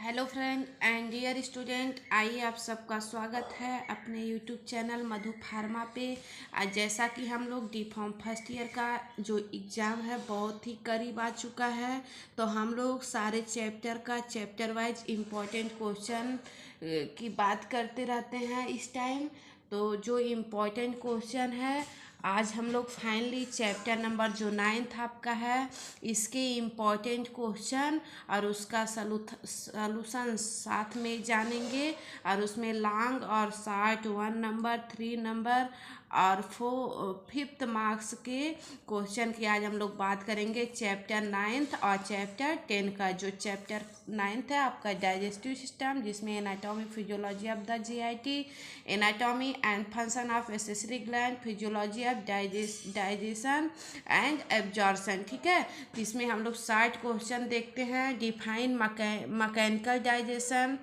Hello friend and dear student, आइए आप सबका स्वागत है अपने यूट्यूब चैनल मधु फार्मा पे। आज जैसा कि हम लोग डी फॉर्म फर्स्ट ईयर का जो एग्ज़ाम है बहुत ही करीब आ चुका है, तो हम लोग सारे चैप्टर का चैप्टर वाइज इम्पोर्टेंट क्वेश्चन की बात करते रहते हैं इस टाइम। तो जो इम्पोर्टेंट क्वेश्चन है आज हम लोग फाइनली चैप्टर नंबर जो 9th आपका है इसके इम्पोर्टेंट क्वेश्चन और उसका सलूशन साथ में जानेंगे। और उसमें लॉन्ग और शॉर्ट 1 नंबर 3 नंबर और 5th मार्क्स के क्वेश्चन की आज हम लोग बात करेंगे चैप्टर 9th और चैप्टर 10 का। जो चैप्टर 9th है आपका डाइजेस्टिव सिस्टम, जिसमें anatomy physiology of the GIT, anatomy and function of accessory gland, physiology of digestion and absorption. ठीक है, तो इसमें हम लोग 60 क्वेश्चन देखते हैं। Define mechanical digestion,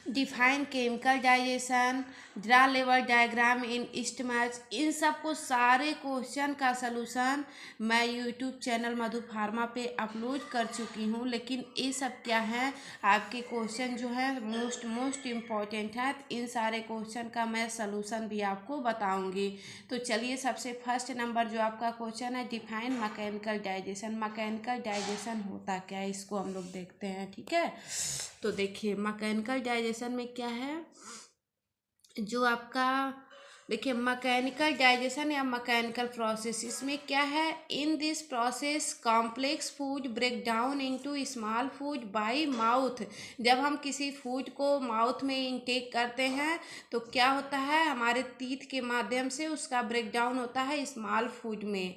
define chemical digestion, draw level diagram in stomach. इन सब को सारे क्वेश्चन का सलूशन मैं यूट्यूब चैनल मधु फार्मा पे अपलोड कर चुकी हूँ। लेकिन ये सब क्या है, आपके क्वेश्चन जो है मोस्ट इम्पॉर्टेंट है। इन सारे क्वेश्चन का मैं सलूशन भी आपको बताऊंगी। तो चलिए, सबसे फर्स्ट नंबर जो आपका क्वेश्चन है, define mechanical digestion. Mechanical digestion होता क्या है इसको हम लोग देखते हैं। ठीक है, तो देखिए मैकेनिकल डाइजेशन में क्या है, जो आपका देखिए मैकेनिकल डाइजेशन या मैकेनिकल प्रोसेस, इसमें क्या है, in this process complex food break down into small food by mouth. जब हम किसी फूड को माउथ में इनटेक करते हैं तो क्या होता है, हमारे टीथ के माध्यम से उसका ब्रेक डाउन होता है स्मॉल फूड में।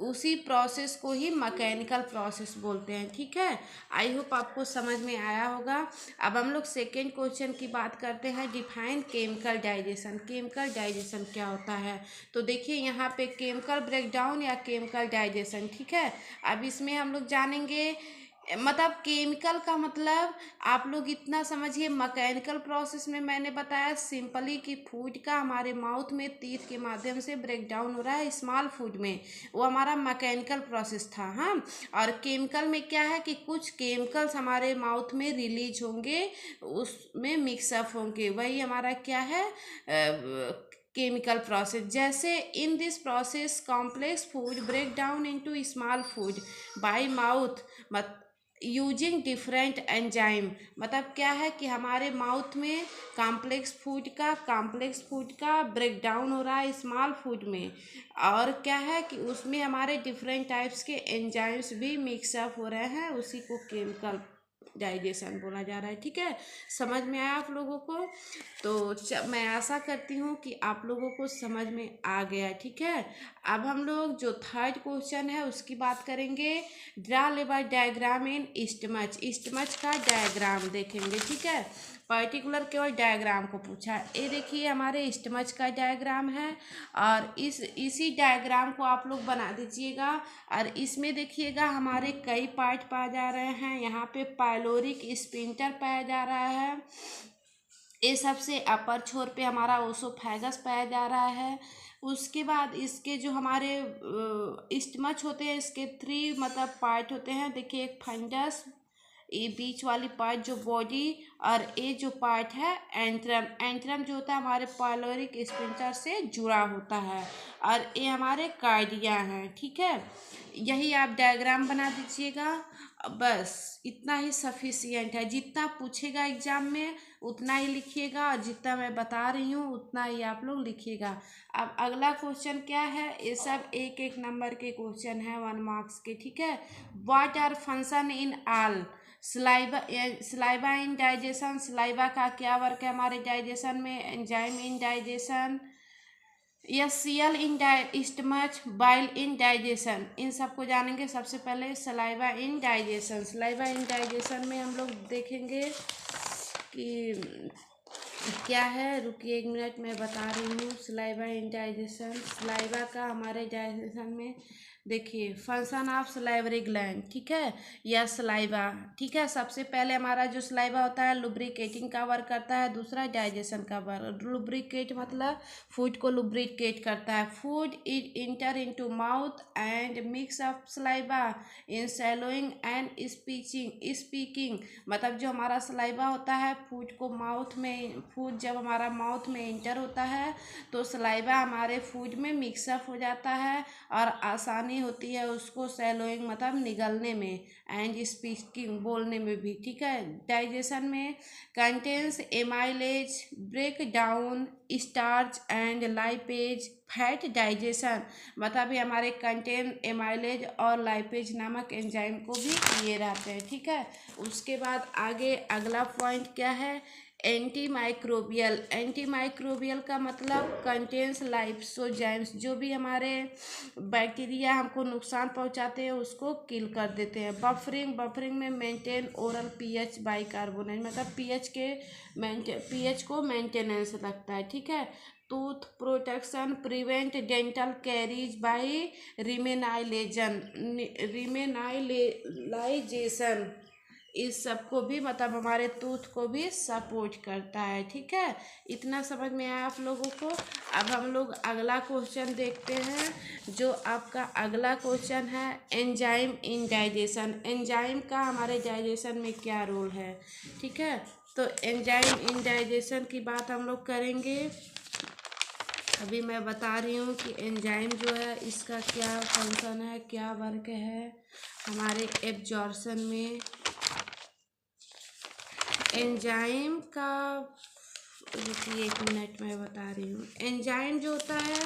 उसी प्रोसेस को ही मैकेनिकल प्रोसेस बोलते हैं। ठीक है, आई होप आपको समझ में आया होगा। अब हम लोग सेकेंड क्वेश्चन की बात करते हैं, define chemical digestion. Chemical digestion क्या होता है, तो देखिए यहाँ पे केमिकल ब्रेकडाउन या केमिकल डाइजेशन। ठीक है, अब इसमें हम लोग जानेंगे, मतलब केमिकल का मतलब आप लोग इतना समझिए, मैकेनिकल प्रोसेस में मैंने बताया सिंपली कि फूड का हमारे माउथ में टीथ के माध्यम से ब्रेक डाउन हो रहा है स्मॉल फूड में, वो हमारा मैकेनिकल प्रोसेस था। हाँ, और केमिकल में क्या है कि कुछ केमिकल्स हमारे माउथ में रिलीज होंगे, उसमें मिक्सअप होंगे, वही हमारा क्या है, केमिकल प्रोसेस। जैसे in this process complex food break down into small food by mouth using different enzyme. मतलब क्या है कि हमारे माउथ में कॉम्प्लेक्स फूड का ब्रेक डाउन हो रहा है स्मॉल फूड में, और क्या है कि उसमें हमारे डिफरेंट टाइप्स के एंजाइम्स भी मिक्सअप हो रहे हैं, उसी को केमिकल डाइजेशन बोला जा रहा है। ठीक है, समझ में आया आप लोगों को? तो मैं आशा करती हूँ कि आप लोगों को समझ में आ गया। ठीक है, अब हम लोग जो थर्ड क्वेश्चन है उसकी बात करेंगे, draw level diagram in stomach. Stomach का डायग्राम देखेंगे। ठीक है, पर्टिकुलर केवल डायग्राम को पूछा है। ये देखिए हमारे स्टमच का डायग्राम है, और इसी डायग्राम को आप लोग बना दीजिएगा। और इसमें देखिएगा हमारे कई पार्ट पाए जा रहे हैं। यहाँ पे पायलोरिक स्पिंटर पाया जा रहा है, ये सबसे अपर छोर पे हमारा ओसोफेगस पाया जा रहा है। उसके बाद इसके जो हमारे स्टमच होते हैं, इसके 3 मतलब पार्ट होते हैं। देखिए, एक फंडस, ये बीच वाली पार्ट जो बॉडी, और ये जो पार्ट है एंट्रम। एंट्रम जो होता है हमारे पायलोरिक स्पिंटर से जुड़ा होता है, और ये हमारे कार्डिया हैं। ठीक है, यही आप डायग्राम बना दीजिएगा, बस इतना ही सफिशियंट है। जितना पूछेगा एग्जाम में उतना ही लिखिएगा, और जितना मैं बता रही हूँ उतना ही आप लोग लिखिएगा। अब अगला क्वेश्चन क्या है, ये सब एक एक नंबर के क्वेश्चन है 1 मार्क्स के। ठीक है, what are function in all saliva in digestion. Saliva का क्या वर्क है हमारे डाइजेशन में, enzyme in digestion, yes CL in stomach, bile in digestion. इन सबको जानेंगे। सबसे पहले saliva in digestion. Saliva in digestion में हम लोग देखेंगे कि क्या है, रुकिए 1 मिनट मैं बता रही हूँ। सलाइवा इन डाइजेशन, सलाइवा का हमारे डाइजेशन में देखिए फंक्शन ऑफ सलाइवरी ग्लैंड, ठीक है, या सलाइवा, ठीक है। सबसे पहले हमारा जो सलाइवा होता है लुब्रिकेटिंग का वर्क करता है, दूसरा डाइजेशन का वर्क। लुब्रिकेट मतलब फूड को लुब्रिकेट करता है। Food is enter into mouth and mix of saliva in swallowing and speaking मतलब जो हमारा सलाइवा होता है फूड को माउथ में, फूड जब हमारा माउथ में इंटर होता है तो सलाइवा हमारे फूड में मिक्सअप हो जाता है और आसानी होती है उसको सैलोइंग मतलब निगलने में एंड स्पीकिंग बोलने में भी, ठीक है। डाइजेशन में contains amylase break down starch and lipase fat digestion मतलब ये हमारे कंटेन एमाइलेज और लाइपेज नामक एंजाइम को भी ये रहते हैं, ठीक है। उसके बाद आगे अगला पॉइंट क्या है, एंटी माइक्रोबियल। एंटी माइक्रोबियल का मतलब कंटेंस लाइसोजाइम्स जो भी हमारे बैक्टीरिया हमको नुकसान पहुंचाते हैं उसको किल कर देते हैं। बफरिंग में मेंटेन ओरल पीएच बाइकार्बोनेट मतलब पीएच को मेंटेनेंस रखता है, ठीक है। Tooth protection prevent dental caries by remineralization इस सब को भी मतलब हमारे टूथ को भी सपोर्ट करता है, ठीक है। इतना समझ में आया आप लोगों को। अब हम लोग अगला क्वेश्चन देखते हैं। जो आपका अगला क्वेश्चन है एंजाइम इन डाइजेशन। एंजाइम का हमारे डाइजेशन में क्या रोल है, ठीक है। तो एंजाइम इन डाइजेशन की बात हम लोग करेंगे। अभी मैं बता रही हूँ कि एंजाइम जो है इसका क्या फंक्शन है, क्या वर्क है हमारे एब्जॉर्प्शन में। एंजाइम का रुकिए एक मिनट मैं बता रही हूँ। एंजाइम जो होता है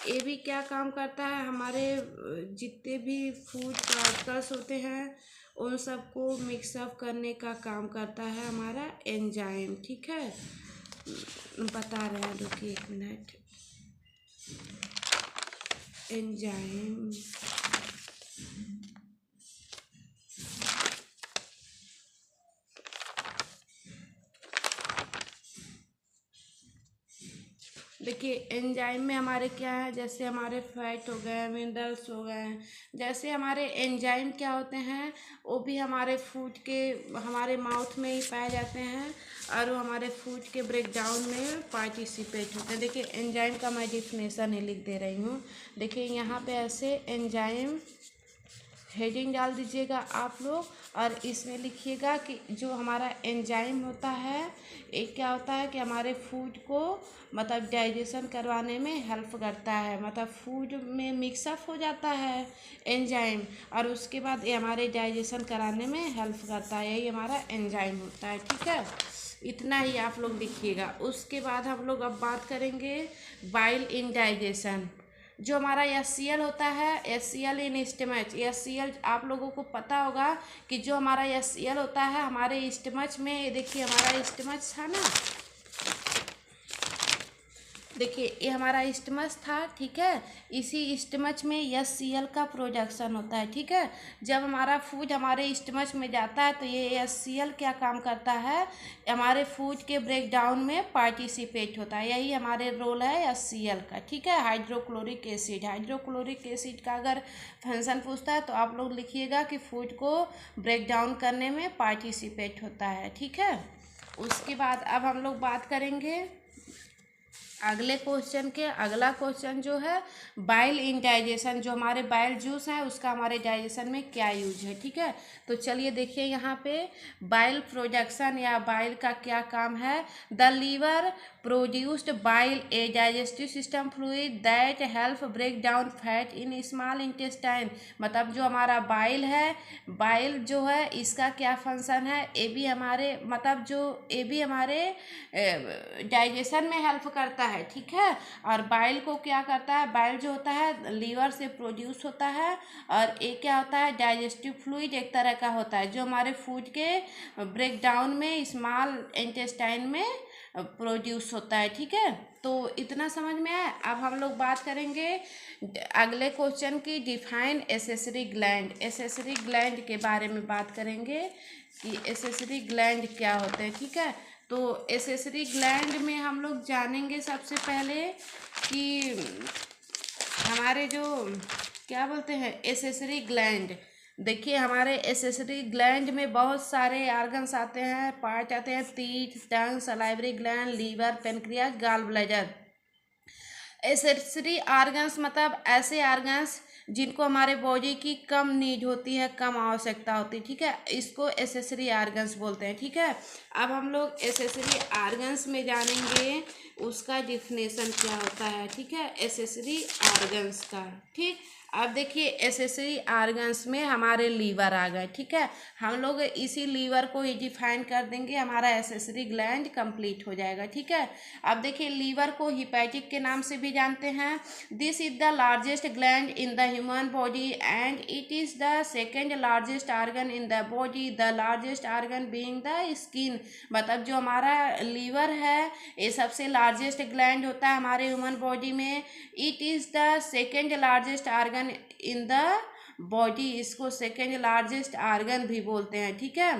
ये भी क्या काम करता है, हमारे जितने भी फूड पार्टिकल्स होते हैं उन सबको मिक्सअप करने का काम करता है हमारा एंजाइम, ठीक है। बता रहे हैं, रुकिए एक मिनट। एंजाइम देखिए एंजाइम में हमारे क्या है, जैसे हमारे फैट हो गए, मिनरल्स हो गए, जैसे हमारे एंजाइम क्या होते हैं वो भी हमारे फूड के हमारे माउथ में ही पाए जाते हैं और वो हमारे फूड के ब्रेकडाउन में पार्टिसिपेट होते हैं। देखिए एंजाइम का मैं डिफिनेशन ही लिख दे रही हूँ। देखिए यहाँ पे ऐसे एंजाइम हेडिंग डाल दीजिएगा आप लोग और इसमें लिखिएगा कि जो हमारा एंजाइम होता है ये क्या होता है कि हमारे फूड को मतलब डाइजेशन करवाने में हेल्प करता है, मतलब फूड में मिक्सअप हो जाता है एंजाइम और उसके बाद ये हमारे डाइजेशन कराने में हेल्प करता है, यही हमारा एंजाइम होता है, ठीक है। इतना ही आप लोग लिखिएगा। उसके बाद हम लोग अब बात करेंगे बाइल इन डाइजेशन। जो हमारा एचसीएल होता है, एचसीएल इन स्टमच, एचसीएल आप लोगों को पता होगा कि जो हमारा एचसीएल होता है हमारे स्टमच में, ये देखिए हमारा स्टमच था ना, देखिए ये हमारा स्टमच था, ठीक है। इसी स्टमच में एचसीएल का प्रोडक्शन होता है, ठीक है। जब हमारा फूड हमारे स्टमच में जाता है तो ये एचसीएल क्या काम करता है, हमारे फूड के ब्रेकडाउन में पार्टिसिपेट होता है, यही हमारे रोल है एचसीएल का, ठीक है। हाइड्रोक्लोरिक एसिड, हाइड्रोक्लोरिक एसिड का अगर फंक्शन पूछता है तो आप लोग लिखिएगा कि फूड को ब्रेकडाउन करने में पार्टिसिपेट होता है, ठीक है। उसके बाद अब हम लोग बात करेंगे अगले क्वेश्चन के। अगला क्वेश्चन जो है बाइल इन डाइजेशन, जो हमारे बाइल जूस है उसका हमारे डाइजेशन में क्या यूज है, ठीक है। तो चलिए देखिए यहाँ पे बाइल प्रोडक्शन या बाइल का क्या काम है। The liver produced bile a digestive system fluid that help break down fat in small intestine, मतलब जो हमारा बाइल है, बाइल जो है इसका क्या फंक्शन है, ये भी हमारे मतलब जो ये भी हमारे डाइजेशन में हेल्प करता है, ठीक है। और बाइल को क्या करता है, बाइल जो होता है लीवर से प्रोड्यूस होता है और ये क्या होता है डाइजेस्टिव फ्लूइड एक तरह का होता है जो हमारे फूड के ब्रेकडाउन में स्मॉल इंटेस्टाइन में प्रोड्यूस होता है, ठीक है। तो इतना समझ में आया। अब हम लोग बात करेंगे अगले क्वेश्चन की, define accessory gland. Accessory gland के बारे में बात करेंगे कि एसेसरी ग्लैंड क्या होते हैं, ठीक है। तो एसेसरी ग्लैंड में हम लोग जानेंगे सबसे पहले कि हमारे जो क्या बोलते हैं, एसेसरी ग्लैंड। देखिए हमारे एसेसरी ग्लैंड में बहुत सारे ऑर्गन्स आते हैं, पार्ट आते हैं, teeth, tongue, salivary gland, liver, pancreas, gall bladder. Accessory organs मतलब ऐसे ऑर्गन्स जिनको हमारे बॉडी की कम नीड होती है, कम आवश्यकता होती है, ठीक है, इसको एसेसरी ऑर्गन्स बोलते हैं, ठीक है। अब हम लोग एसेसरी ऑर्गन्स में जानेंगे उसका डिफिनेशन क्या होता है, ठीक है, एसेसरी ऑर्गन्स का। ठीक, अब देखिए एसेसरी ऑर्गन्स में हमारे लीवर आ गए, ठीक है, हम लोग इसी लीवर को ही डिफाइन कर देंगे, हमारा एसेसरी ग्लैंड कंप्लीट हो जाएगा, ठीक है। अब देखिए लीवर को हिपैटिक के नाम से भी जानते हैं। This is the largest gland in the human body and it is the second largest organ in the body, the largest organ being the skin. मतलब जो हमारा लीवर है ये सबसे लार्जेस्ट ग्लैंड होता है हमारे ह्यूमन बॉडी में। It is the second largest organ in the body, इसको सेकेंड लार्जेस्ट ऑर्गन भी बोलते हैं, ठीक है।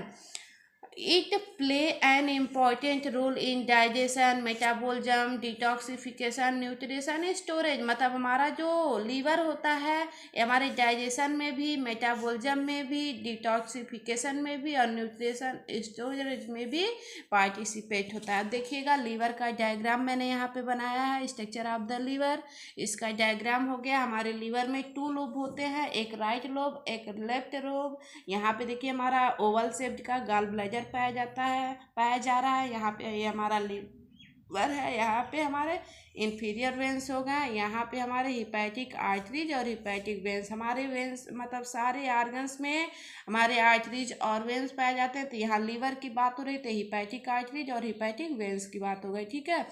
It play an important role in digestion, metabolism, detoxification, nutrition, storage. मतलब हमारा जो लीवर होता है ये हमारे डाइजेशन में भी, मेटाबॉलिज्म में भी, डिटॉक्सिफिकेशन में भी और न्यूट्रिशन स्टोरेज में भी पार्टिसिपेट होता है। देखिएगा लीवर का डायग्राम मैंने यहाँ पे बनाया है, स्ट्रक्चर ऑफ द लीवर। इसका डायग्राम हो गया, हमारे लीवर में 2 लोब होते हैं, एक राइट लोब, एक लेफ्ट लोब। यहाँ पे देखिए हमारा ओवल शेप्ड का गॉल ब्लैडर पाया जा रहा है। यहाँ पे ये हमारा लीवर है, यहाँ पे हमारे इंफीरियर वेंस हो गए, यहाँ पे हमारे हिपैटिक आर्टरीज और हिपैटिक वेंस। हमारे वेंस मतलब सारे ऑर्गन्स में हमारे आर्टरीज और वेंस पाए जाते हैं। तो यहाँ लीवर की बात हो रही तो हिपैटिक आर्टरीज और हिपैटिक वेंस की बात हो गई, ठीक है।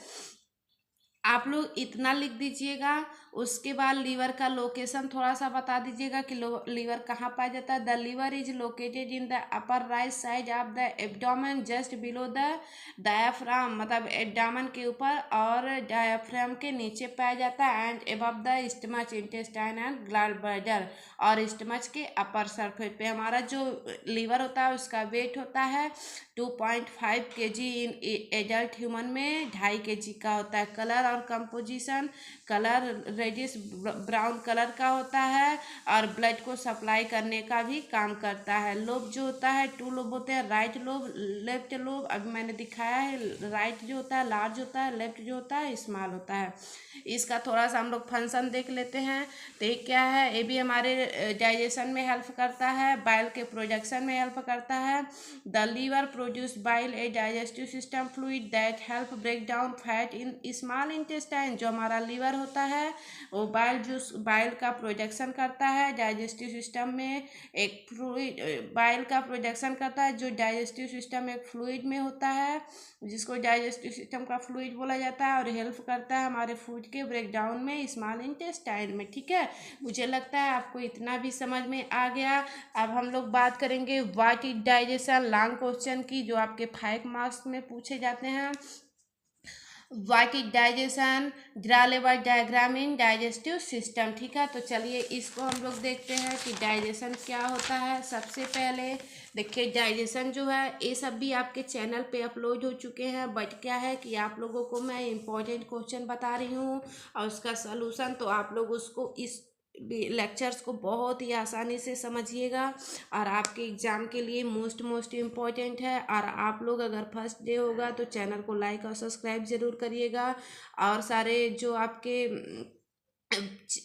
आप लोग इतना लिख दीजिएगा, उसके बाद लीवर का लोकेशन थोड़ा सा बता दीजिएगा कि लीवर कहाँ पाया जाता है। The liver is located in the upper right side of the abdomen just below the diaphragm. मतलब एब्डोमेन के ऊपर और डायाफ्राम के नीचे पाया जाता है। And above the stomach, intestine and gall bladder. और स्टमच के अपर सरफेस पे हमारा जो लीवर होता है उसका वेट होता है 2.5 kg इन एडल्ट ह्यूमन में 2.5 kg का होता है। कलर और composition, colour reddish brown colour का होता है और ब्लड को सप्लाई करने का भी काम करता है। लोब जो होता है 2 लोब होते हैं, राइट लोब, लेफ्ट लोब। अभी मैंने दिखाया है, राइट जो होता है लार्ज होता है, लेफ्ट जो होता है स्मॉल होता है। इसका थोड़ा सा हम लोग फंक्शन देख लेते हैं। तो ये क्या है, ये भी हमारे डाइजेशन में हेल्प करता है, बाइल के प्रोडक्शन में हेल्प करता है। The liver produce bile, a digestive system fluid that help break down fat in small intestine. जो हमारा लीवर होता है वो बाइल का प्रोडक्शन करता है डाइजेस्टिव सिस्टम में। एक फ्लूइड बाइल का प्रोडक्शन करता है जो डाइजेस्टिव सिस्टम एक फ्लूइड में होता है, जिसको डाइजेस्टिव सिस्टम का फ्लूइड बोला जाता है, और हेल्प करता है हमारे फूड के ब्रेक डाउन में स्मॉल इंटेस्टाइन में, ठीक है। मुझे लगता है आपको इतना भी समझ में आ गया। अब हम लोग बात करेंगे what is digestion, long question की, जो आपके 5 मार्क्स में पूछे जाते हैं। What is digestion, draw level diagram in digestive system, ठीक है। तो चलिए इसको हम लोग देखते हैं कि डाइजेशन क्या होता है। सबसे पहले देखिए डाइजेशन जो है ये सब भी आपके चैनल पे अपलोड हो चुके हैं, बट क्या है कि आप लोगों को मैं इम्पोर्टेंट क्वेश्चन बता रही हूँ और उसका सलूशन, तो आप लोग उसको इस लेक्चर्स को बहुत ही आसानी से समझिएगा और आपके एग्ज़ाम के लिए मोस्ट इम्पॉर्टेंट है। और आप लोग अगर फर्स्ट डे होगा तो चैनल को लाइक और सब्सक्राइब ज़रूर करिएगा। और सारे जो आपके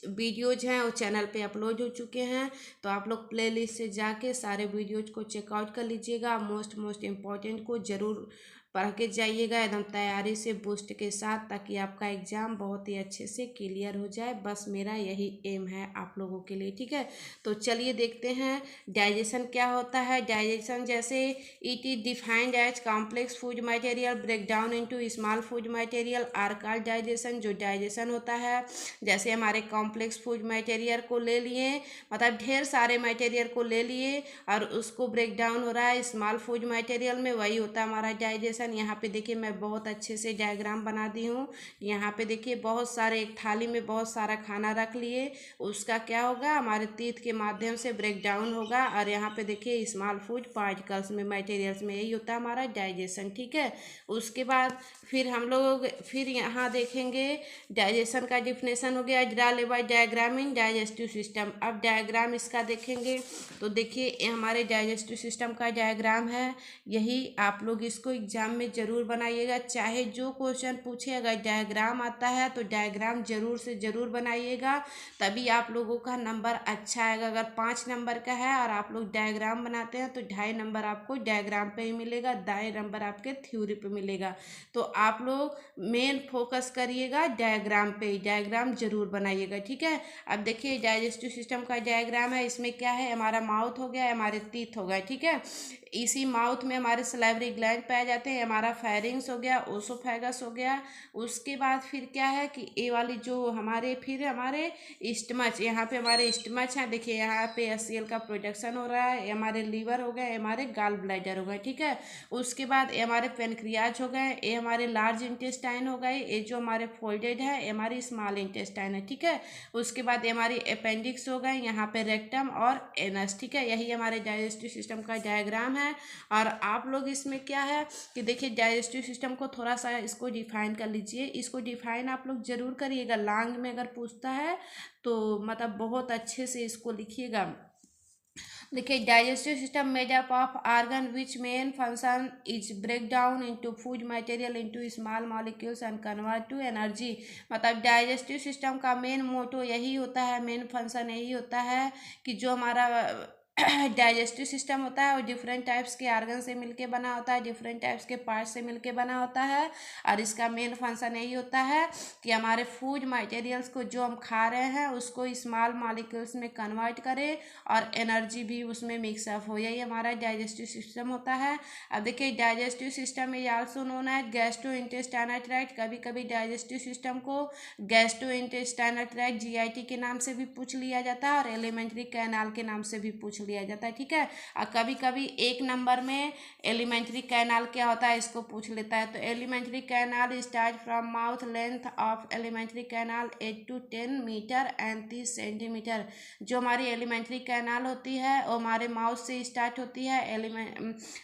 वीडियोज हैं वो चैनल पे अपलोड हो चुके हैं, तो आप लोग प्लेलिस्ट से जाके सारे वीडियोज को चेकआउट कर लीजिएगा। मोस्ट इम्पॉर्टेंट को ज़रूर पढ़ के जाइएगा एकदम तैयारी से, बूस्ट के साथ, ताकि आपका एग्ज़ाम बहुत ही अच्छे से क्लियर हो जाए। बस मेरा यही एम है आप लोगों के लिए, ठीक है। तो चलिए देखते हैं डाइजेशन क्या होता है। डाइजेशन जैसे it is defined as complex food material break down into small food material are called digestion. जो डाइजेशन होता है, जैसे हमारे कॉम्प्लेक्स फूड मटेरियल को ले लिए, मतलब ढेर सारे मटेरियल को ले लिए और उसको ब्रेक डाउन हो रहा है स्मॉल फूड मटेरियल में, वही होता है हमारा डाइजेशन। डाइजेशन। यहाँ पे देखिए मैं बहुत अच्छे से डायग्राम बना दी हूँ। यहाँ पे देखिए बहुत सारे, एक थाली में बहुत सारा खाना रख लिए, उसका क्या होगा, हमारे तीत के माध्यम से ब्रेक डाउन होगा। और यहाँ पे देखिए स्मॉल फूड पार्टिकल्स में, मटेरियल्स में, यही होता है हमारा डाइजेशन। ठीक है, उसके बाद फिर हम लोग फिर यहाँ देखेंगे डाइजेशन का डिफिनेशन हो गया, draw by diagram in digestive system. अब डायग्राम इसका देखेंगे तो देखिए ये हमारे डाइजेस्टिव सिस्टम का डायग्राम है। यही आप लोग इसको एग्जाम में ज़रूर बनाइएगा, चाहे जो क्वेश्चन पूछे, अगर डायग्राम आता है तो डायग्राम ज़रूर से ज़रूर बनाइएगा, तभी आप लोगों का नंबर अच्छा आएगा। अगर 5 नंबर का है और आप लोग डायग्राम बनाते हैं तो 2.5 नंबर आपको डायग्राम पे ही मिलेगा, 2.5 नंबर आपके थ्योरी पे मिलेगा। तो आप लोग मेन फोकस करिएगा डायग्राम पे, डायग्राम जरूर बनाइएगा। ठीक है, अब देखिए डाइजेस्टिव सिस्टम का डायग्राम है। इसमें क्या है, हमारा माउथ हो गया, हमारे टीथ हो गए। ठीक है, इसी माउथ में हमारे सलाइवरी ग्लैंड पाए जाते हैं, हमारा फेरिंग्स हो गया, ओसोफेगस हो गया। उसके बाद फिर क्या है कि ये वाली जो हमारे, फिर हमारे स्टमच, यहाँ पे हमारे स्टमच है, देखिए यहाँ पे HCl का प्रोडक्शन हो रहा है। ये हमारे लीवर हो गए, हमारे गाल ब्लैडर हो गए। ठीक है, उसके बाद ये हमारे पेनक्रियाज हो गए, ये हमारे लार्ज इंटेस्टाइन हो गए, ये जो हमारे फोल्डेड है ये हमारी स्मॉल इंटेस्टाइन है। ठीक है, उसके बाद ये हमारी अपेंडिक्स हो गए, यहाँ पे रेक्टम और एनस। ठीक है, यही हमारे डाइजेस्टिव सिस्टम का डायग्राम है। और आप लोग इसमें क्या है कि देखिए डाइजेस्टिव सिस्टम को थोड़ा सा इसको डिफाइन कर लीजिए, इसको डिफाइन आप लोग जरूर करिएगा। लॉन्ग में अगर पूछता है तो मतलब बहुत अच्छे से इसको लिखिएगा। देखिए digestive system made up of organ which main function is break down into food material into small molecules and convert to energy. मतलब डाइजेस्टिव सिस्टम का मेन मोटो यही होता है, मेन फंक्शन यही होता है कि जो हमारा डाइजेस्टिव सिस्टम होता है वो डिफरेंट टाइप्स के आर्गन से मिलके बना होता है, डिफरेंट टाइप्स के पार्ट से मिलके बना होता है। और इसका मेन फंक्शन यही होता है कि हमारे फूड मटेरियल्स को जो हम खा रहे हैं उसको स्मॉल मॉलिक्यूल्स में कन्वर्ट करें और एनर्जी भी उसमें मिक्सअप हो, यही हमारा डाइजेस्टिव सिस्टम होता है। अब देखिए digestive system is also known as gastrointestinal tract. कभी कभी डाइजेस्टिव सिस्टम को गैस्ट्रो इंटेस्टाइनल ट्रैक्ट GIT के नाम से भी पूछ लिया जाता है और एलिमेंट्री कैनाल के नाम से भी पूछ लिया जाता है। ठीक है, और कभी कभी 1 नंबर में एलिमेंट्री कैनाल क्या होता है इसको पूछ लेता है। तो alimentary canal start from mouth, length of alimentary canal 8 to 10 metre and 30 centimetre. जो हमारी एलिमेंट्री कैनाल होती है वो हमारे माउथ से स्टार्ट होती है,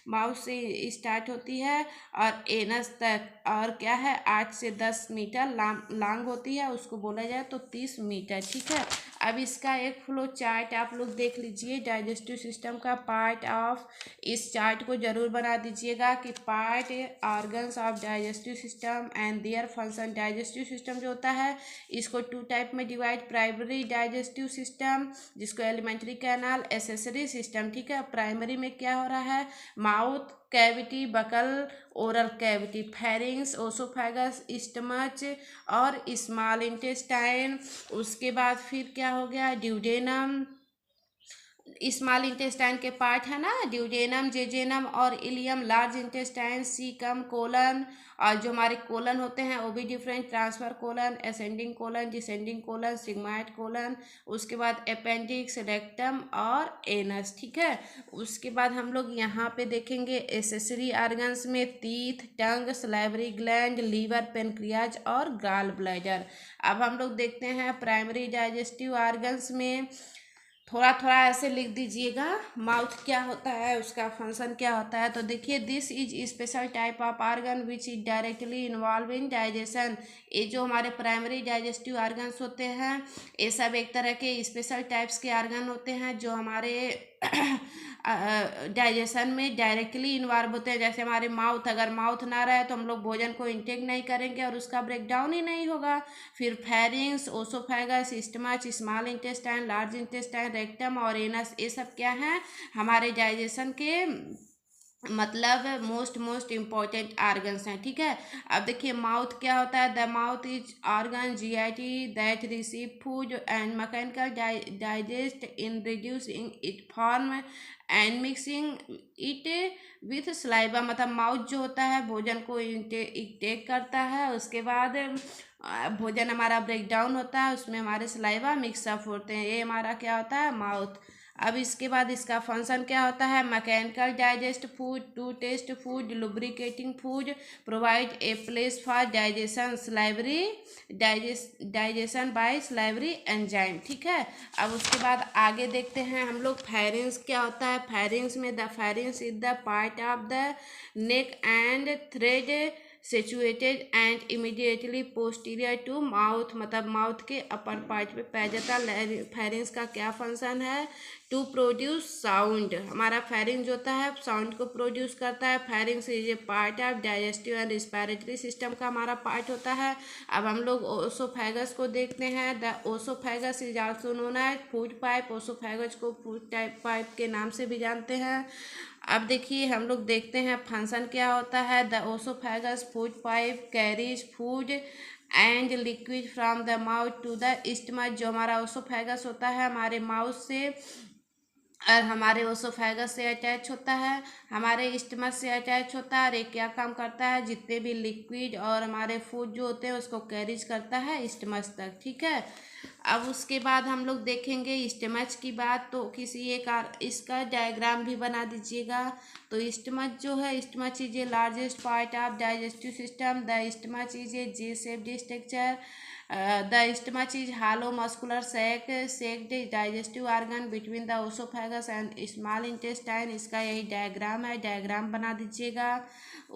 माउथ से स्टार्ट होती है और एनस तक, और क्या है 8 से 10 मीटर लॉन्ग होती है, उसको बोला जाए तो 30 मीटर। ठीक है, अब इसका एक फ्लो चार्ट आप लोग देख लीजिए डाइजेस्टिव सिस्टम का पार्ट ऑफ, इस चार्ट को जरूर बना दीजिएगा कि part organs of digestive system and their function. Digestive system जो होता है इसको 2 टाइप में डिवाइड, प्राइमरी डाइजेस्टिव सिस्टम जिसको एलिमेंट्री कैनाल, एसेसरी सिस्टम। ठीक है, प्राइमरी में क्या हो रहा है, mouth cavity, buccal, oral cavity, pharynx, oesophagus, stomach और स्मॉल इंटेस्टाइन। उसके बाद फिर क्या हो गया, ड्यूडेनम, स्मॉल इंटेस्टाइन के पार्ट है ना, ड्यूडेनम, जेजेनम और ileum, large intestine, caecum, colon. और जो हमारे कोलन होते हैं वो भी different, transfer colon, ascending colon, descending colon, sigmoid colon. उसके बाद अपेंडिक्स, रेक्टम और एनस। ठीक है, उसके बाद हम लोग यहाँ पे देखेंगे एसेसरी ऑर्गन्स में teeth, tongue, salivary gland, liver, pancreas और गॉल ब्लैडर। अब हम लोग देखते हैं प्राइमरी डाइजेस्टिव ऑर्गन्स में, थोड़ा थोड़ा ऐसे लिख दीजिएगा माउथ क्या होता है, उसका फंक्शन क्या होता है। तो देखिए this is special type of organ which is directly involve in digestion. ये जो हमारे प्राइमरी डाइजेस्टिव ऑर्गन्स होते हैं ये सब एक तरह के स्पेशल टाइप्स के ऑर्गन होते हैं जो हमारे डाइजेशन में डायरेक्टली इन्वॉल्व होते हैं। जैसे हमारे माउथ, अगर माउथ ना रहे तो हम लोग भोजन को इंटेक नहीं करेंगे और उसका ब्रेक डाउन ही नहीं होगा। फिर pharynx, oesophagus, stomach, small intestine, large intestine, rectum और एनस, ये सब क्या हैं हमारे डाइजेशन के मतलब मोस्ट इम्पॉर्टेंट ऑर्गन्स हैं। ठीक है, अब देखिए माउथ क्या होता है, the mouth is organ GIT that receive food and mechanical digest in reducing it form and mixing it with saliva. मतलब माउथ जो होता है भोजन को इंटेक करता है, उसके बाद भोजन हमारा ब्रेक डाउन होता है, उसमें हमारे सलाइवा मिक्सअप होते हैं, ये हमारा क्या होता है माउथ। अब इसके बाद इसका फंक्शन क्या होता है, mechanical digest food, to taste food, lubricating food, provide a place for digestion salivary, digestion by salivary enzyme. ठीक है, अब उसके बाद आगे देखते हैं हम लोग फेरिंग्स क्या होता है। फेरिंग्स में the pharynx is the part of the neck and throat situated and immediately posterior to mouth, मतलब माउथ के अपर पार्ट पे पाया जाता है। फेरिंग्स का क्या फंक्शन है, टू प्रोड्यूस साउंड। हमारा फेरिंग जो होता है साउंड को प्रोड्यूस करता है। Pharynx is a part of digestive and respiratory system का हमारा पार्ट होता है। अब हम लोग ओसोफेगस को देखते हैं। The oesophagus is also known as food pipe. Oesophagus को फूड पाइप के नाम से भी जानते हैं। अब देखिए हम लोग देखते हैं फंक्शन क्या होता है। The oesophagus food pipe carries food and liquid from the mouth to the stomach. जो हमारा ओसोफेगस होता है हमारे माउथ से और हमारे ओसोफेगस से अटैच होता है, हमारे स्टमक से अटैच होता है। और ये क्या काम करता है, जितने भी लिक्विड और हमारे फूड जो होते हैं उसको कैरीज करता है स्टमक तक। ठीक है, अब उसके बाद हम लोग देखेंगे स्टमक की बात, तो किसी एक इसका डायग्राम भी बना दीजिएगा। तो स्टमक जो है, stomach is a largest part of digestive system. The stomach is a J shaped structure. The stomach is hollow muscular sac, sacked digestive organ between the esophagus and small intestine। इसका यही diagram है, diagram बना दीजिएगा।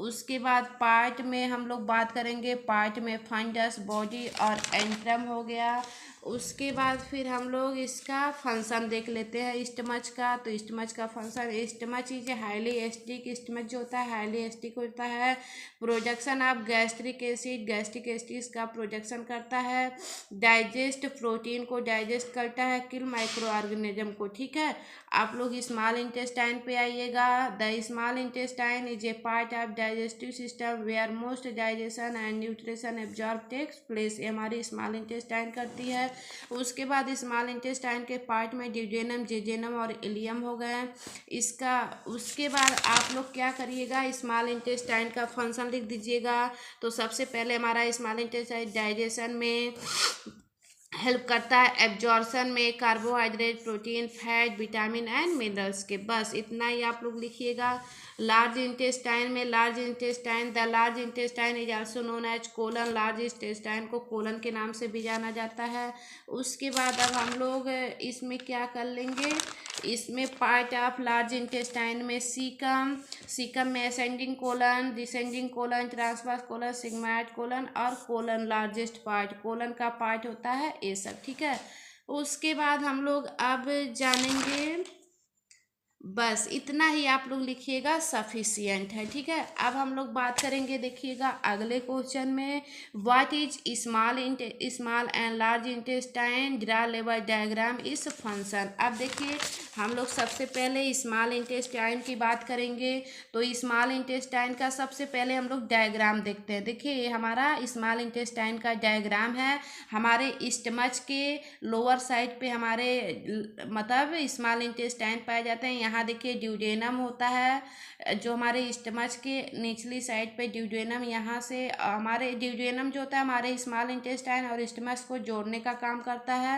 उसके बाद part में हम लोग बात करेंगे, पार्ट में फंडस, बॉडी और एंट्रम हो गया। उसके बाद फिर हम लोग इसका फंक्शन देख लेते हैं स्टमच का। तो स्टमच का function, stomach is highly acidic. Stomach जो होता है हाईली एसिडिक होता है। Production of gastric acid, gastric acid इसका प्रोडक्शन करता है। डाइजेस्ट, प्रोटीन को डाइजेस्ट करता है। किल माइक्रो ऑर्गेनिज्म को। ठीक है, आप लोग स्मॉल इंटेस्टाइन पे आइएगा। The small intestine is a part of digestive system where most digestion and nutrition absorb takes place. ये हमारी स्मॉल इंटेस्टाइन करती है। उसके बाद स्मॉल इंटेस्टाइन के पार्ट में ड्यूडेनम, जेजेनम और इलियम हो गए इसका। उसके बाद आप लोग क्या करिएगा, स्मॉल इंटेस्टाइन का फंक्शन लिख दीजिएगा। तो सबसे पहले हमारा स्मॉल इंटेस्टाइन डाइजेशन में हेल्प करता है, एब्जॉर्शन में carbohydrate, protein, fat, vitamin and minerals के। बस इतना ही आप लोग लिखिएगा। लार्ज इंटेस्टाइन में, large intestine, the large intestine is also known as colon. Large intestine को कोलन के नाम से भी जाना जाता है। उसके बाद अब हम लोग इसमें क्या कर लेंगे, इसमें पार्ट ऑफ लार्ज इंटेस्टाइन में सीकम, सीकम में ascending colon, descending colon, transverse colon, sigmoid colon और कोलन लार्जेस्ट पार्ट, कोलन का पार्ट होता है ये सब। ठीक है, उसके बाद हम लोग अब जानेंगे, बस इतना ही आप लोग लिखिएगा, सफिशियंट है। ठीक है, अब हम लोग बात करेंगे, देखिएगा अगले क्वेश्चन में, what is small and large intestine, draw level diagram इस फंक्शन। अब देखिए हम लोग सबसे पहले स्मॉल इंटेस्टाइन की बात करेंगे। तो स्मॉल इंटेस्टाइन का सबसे पहले हम लोग डायग्राम देखते हैं। देखिए ये हमारा स्मॉल इंटेस्टाइन का डायग्राम है। हमारे स्टमच के लोअर साइड पे हमारे मतलब स्मॉल इंटेस्टाइन पाए जाते हैं। यहाँ देखिए ड्यूडेनम होता है, जो हमारे स्टमच के निचली साइड पे ड्यूडेनम, यहाँ से हमारे ड्यूडेनम जो होता है हमारे स्मॉल इंटेस्टाइन और स्टमच को जोड़ने का काम करता है।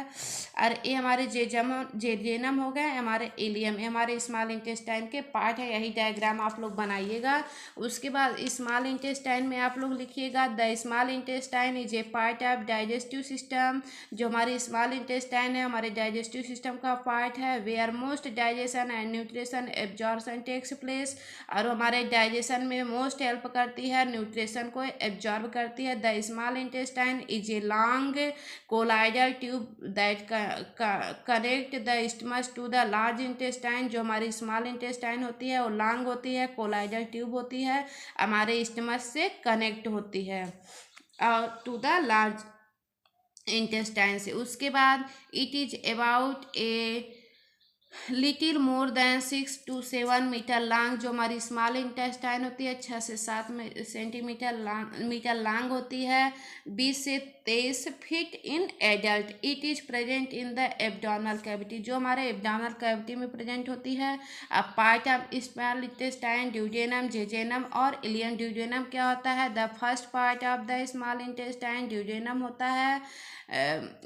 और ये हमारे जेजेनम हो गए, हमारे इलियम, ये हमारे स्मॉल इंटेस्टाइन के पार्ट है। यही डायग्राम आप लोग बनाइएगा। उसके बाद स्मॉल इंटेस्टाइन में आप लोग लिखिएगा, the small intestine is a part of digestive system. जो हमारी स्मॉल इंटेस्टाइन है हमारे डाइजेस्टिव सिस्टम का पार्ट है। Where most digestion and nutrition absorption takes place. और हमारे डाइजेशन में मोस्ट हेल्प करती है, न्यूट्रिशन को एब्जॉर्ब करती है। The small intestine is a long colloidal tube that connect the stomach to the large intestine. जो हमारी स्मॉल इंटेस्टाइन होती है वो लॉन्ग होती है, कोलाइडल ट्यूब होती है, हमारे स्टमच से कनेक्ट होती है और टू द लार्ज इंटेस्टाइन से। उसके बाद it is about a little more than 6 to 7 metre long. जो हमारी स्मॉल इंटेस्टाइन होती है 6 से 7 मीटर लॉन्ग होती है, 20 से 23 feet in adult. It is present in the abdominal cavity. जो हमारे एब्डोमिनल कैविटी में प्रेजेंट होती है। अब part of small intestine, duodenum, jejunum और इलियम। ड्यूडेनम क्या होता है, the first part of the small intestine duodenum होता है।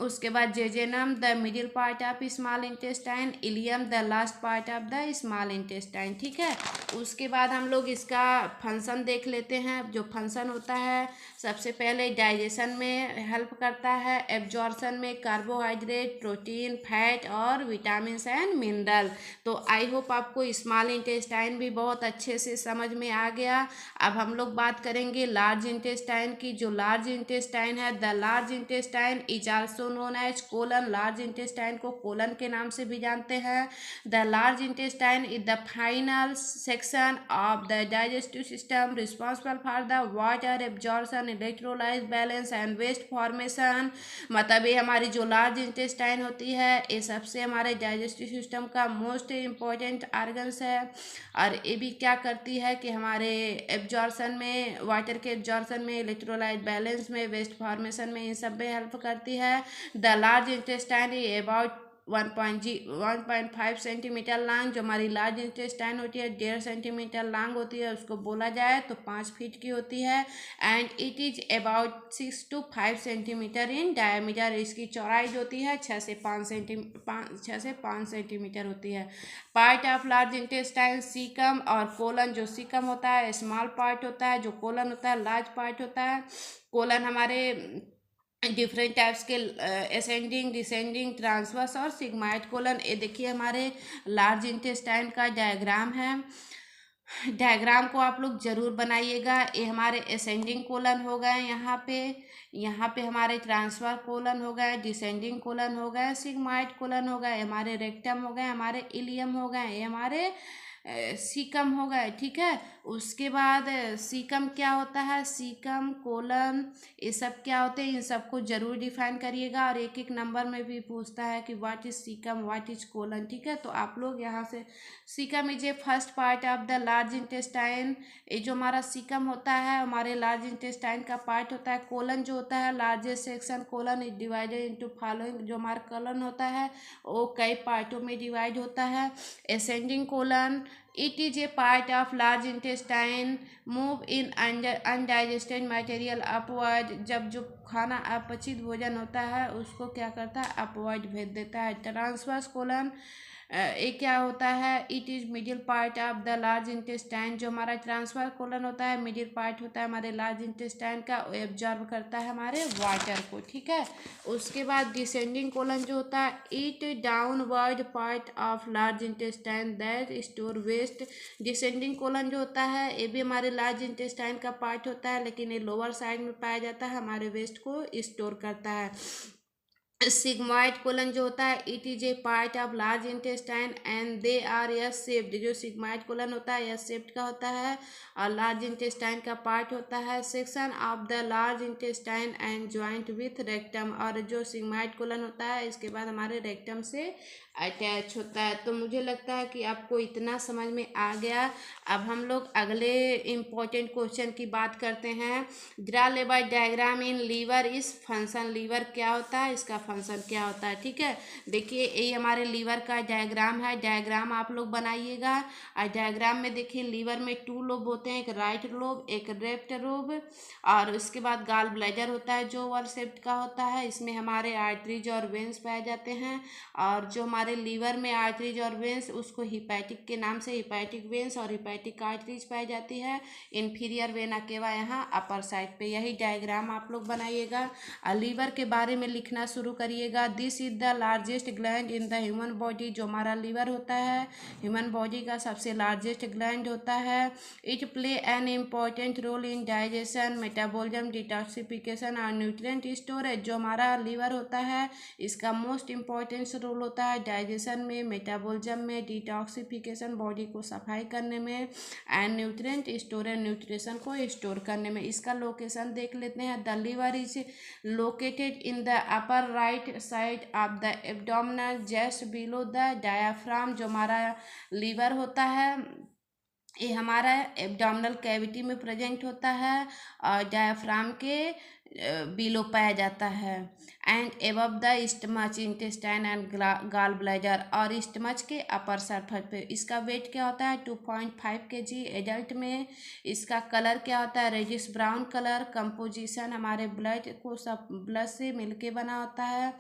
उसके बाद jejunum the middle part of small intestine, ileum the last part of the small intestine. ठीक है, उसके बाद हम लोग इसका फंक्शन देख लेते हैं। जो फंक्शन होता है, सबसे पहले डाइजेशन में हेल्प करता है, एब्जॉर्प्शन में कार्बोहाइड्रेट, प्रोटीन, फैट और विटामिन एंड मिनरल। तो आई होप आपको स्मॉल इंटेस्टाइन भी बहुत अच्छे से समझ में आ गया। अब हम लोग बात करेंगे लार्ज इंटेस्टाइन की। जो लार्ज इंटेस्टाइन है, the large intestine is also known as colon. Large intestine को कोलन के नाम से भी जानते हैं। The large intestine is the final section of the digestive system responsible for the water absorption, electrolyte balance and waste formation. मतलब ये हमारी जो लार्ज इंटेस्टाइन होती है, ये सबसे हमारे डाइजेस्टिव सिस्टम का मोस्ट इम्पोर्टेंट ऑर्गन्स है। और ये भी क्या करती है कि हमारे एब्जॉर्प्शन में, वाटर के एब्जॉर्प्शन में, इलेक्ट्रोलाइट बैलेंस में, वेस्ट फॉर्मेशन में, इन सब में हेल्प करती है। The large intestine is about 1.5 centimetre long. जो हमारी लार्ज इंटेस्टाइन होती है 1.5 सेंटीमीटर लॉन्ग होती है, उसको बोला जाए तो 5 फीट की होती है। And it is about 6 to 5 centimetre in diameter. इसकी चौड़ाई जो होती है 6 से 5 सेंटीमीटर होती है। Part of large intestine caecum और कोलन। जो सीकम होता है स्मॉल पार्ट होता है, जो कोलन होता है लार्ज पार्ट होता है। कोलन हमारे डिफरेंट टाइप्स के असेंडिंग, डिसेंडिंग, ट्रांसवर्स और सिग्माइड कोलन। ये देखिए हमारे लार्ज इंटेस्टाइन का डायग्राम है। डायग्राम को आप लोग जरूर बनाइएगा। ये हमारे असेंडिंग कोलन हो गए, यहाँ पे हमारे ट्रांसफर कोलन हो गए, डिसेंडिंग कोलन हो गए, सिग्माइड कोलन हो गए, हमारे रेक्टम हो गए, हमारे इलियम हो गए, ये हमारे सीकम हो गए। ठीक है, उसके बाद सीकम क्या होता है, सीकम, कोलन, ये सब क्या होते हैं, इन सबको जरूर डिफाइन करिएगा। और एक एक नंबर में भी पूछता है कि what is caecum, what is colon. ठीक है, तो आप लोग यहाँ से, caecum is a first part of the large intestine. ये जो हमारा सीकम होता है हमारे लार्ज इंटेस्टाइन का पार्ट होता है। कोलन जो होता है largest section, colon is divided into following. जो हमारा कोलन होता है वो कई पार्टों में डिवाइड होता है। Ascending colon, it is a part of large intestine, move in undigested material upward। जब जो खाना अपचित भोजन होता है उसको क्या करता है, अपवर्ड भेज देता है। ट्रांसवर्स कोलन, ये क्या होता है, it is middle part of the large intestine. जो हमारा ट्रांसफर कोलन होता है मिडिल पार्ट होता है हमारे लार्ज इंटेस्टाइन का, एब्जॉर्ब करता है हमारे वाटर को। ठीक है, उसके बाद डिसेंडिंग कोलन जो होता है, it downward part of large intestine that store waste. Descending colon जो होता है ये भी हमारे लार्ज इंटेस्टाइन का पार्ट होता है, लेकिन ये लोअर साइड में पाया जाता है, हमारे वेस्ट को स्टोर करता है। सिग्मॉइड कोलन जो होता है, it is a part of large intestine and they R S shaped. जो सिग्मॉइड कोलन होता है एस शेप्ड का होता है और लार्ज इंटेस्टाइन का पार्ट होता है। Section of the large intestine and joint with rectum. और जो सिग्मॉइड कोलन होता है इसके बाद हमारे रेक्टम से अटैच होता है। तो मुझे लगता है कि आपको इतना समझ में आ गया। अब हम लोग अगले इम्पोर्टेंट क्वेश्चन की बात करते हैं। Draw label diagram in liver इस फंक्शन। लीवर क्या होता है, इसका फंक्शन क्या होता है। ठीक है, देखिए ये हमारे लीवर का डायग्राम है। डायग्राम आप लोग बनाइएगा। और डायग्राम में देखिए लीवर में 2 लोब होते हैं, एक राइट लोब एक लेफ्ट लोब। और उसके बाद गाल ब्लैडर होता है जो ओवल शेप्ड का होता है। इसमें हमारे आर्टरीज और वेंस पाए जाते हैं। और जो हमारे लीवर में आर्टरीज और वेंस, उसको हिपैटिक के नाम से हिपैटिक वेंस और हिपैटिक आर्टरीज पाई जाती है। इन्फीरियर वेना केवा यहाँ अपर साइड पे। यही डायग्राम आप लोग बनाइएगा और लीवर के बारे में लिखना शुरू करिएगा। This is the largest gland in the human body. जो हमारा लीवर होता है ह्यूमन बॉडी का सबसे लार्जेस्ट ग्लैंड होता है। It play an important role in digestion, metabolism, detoxification और न्यूट्रिएंट स्टोरेज। जो हमारा लीवर होता है इसका मोस्ट इम्पॉर्टेंट रोल होता है डाइजेशन में, मेटाबॉलिज्म में, डिटॉक्सिफिकेशन बॉडी को सफाई करने में, एंड न्यूट्रिएंट स्टोरेज न्यूट्रिशन को स्टोर करने में। इसका लोकेशन देख लेते हैं। The liver is located in the upper right side of the abdominal just below the diaphragm. जो हमारा लीवर होता है ये हमारा एब्डोमिनल कैविटी में प्रेजेंट होता है और डायाफ्राम के बिलो पाया जाता है। And above the stomach intestine and gall bladder, और स्टमच के अपर सरफेस पे। इसका वेट क्या होता है 2.5 kg एडल्ट में। इसका कलर क्या होता है रेडिश ब्राउन कलर। कंपोजिशन हमारे ब्लड को सब ब्लड से मिलके बना होता है।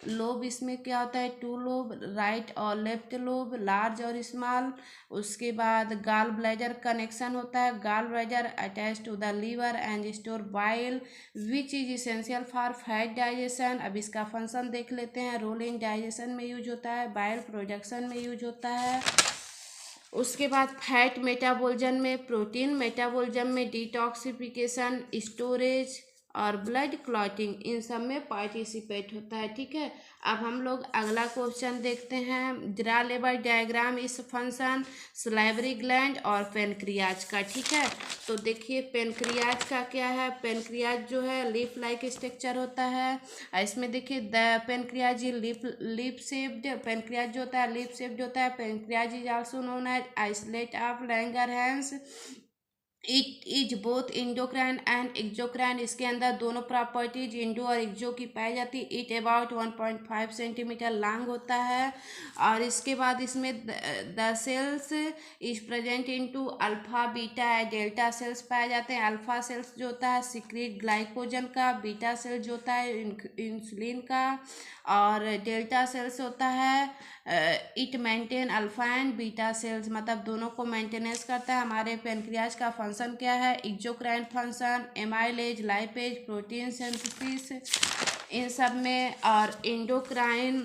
लोब इसमें क्या होता है 2 लोब, राइट और लेफ्ट लोब, लार्ज और स्मॉल। उसके बाद गाल ब्लैडर कनेक्शन होता है। Gall bladder attach to the liver and store bile which is essential for fat digestion. अब इसका फंक्शन देख लेते हैं। रोल इन डाइजेशन में यूज होता है, बाइल प्रोडक्शन में यूज होता है। उसके बाद फैट मेटाबॉलिज्म में, प्रोटीन मेटाबॉलिज्म में, डिटॉक्सिफिकेशन, स्टोरेज और ब्लड क्लॉटिंग इन सब में पार्टिसिपेट होता है। ठीक है, अब हम लोग अगला क्वेश्चन देखते हैं। ड्रा लेबर डायग्राम इस फंक्शन सलाइवरी ग्लैंड और पेनक्रियाज का। ठीक है, तो देखिए पेनक्रियाज का क्या है। पेनक्रियाज जो है लीफ लाइक स्ट्रक्चर होता है। इसमें देखिए the pancreas leaf shaped, pancreas जो होता है लीफ शेप्ड होता है। Pancreas is also known as isolate of Langerhans. It is both endocrine and exocrine. इसके अंदर दोनों प्रॉपर्टीज इंडो और एक्सो की पाई जाती है। इट अबाउट 1.5 सेंटीमीटर लॉन्ग होता है। और इसके बाद इसमें the cells is present into alpha beta है डेल्टा सेल्स पाए जाते हैं। अल्फा सेल्स जो होता है सिक्रीट ग्लाइकोजन का, बीटा सेल जो होता है इंसुलिन का, और डेल्टा सेल्स होता है it maintain alpha and beta cells, मतलब दोनों को मेंटेनेंस करता है। हमारे पेनक्रियाज का फंक्शन क्या है exocrine function, amylase, lipase, protein synthesis in सब में, और इंडोक्राइन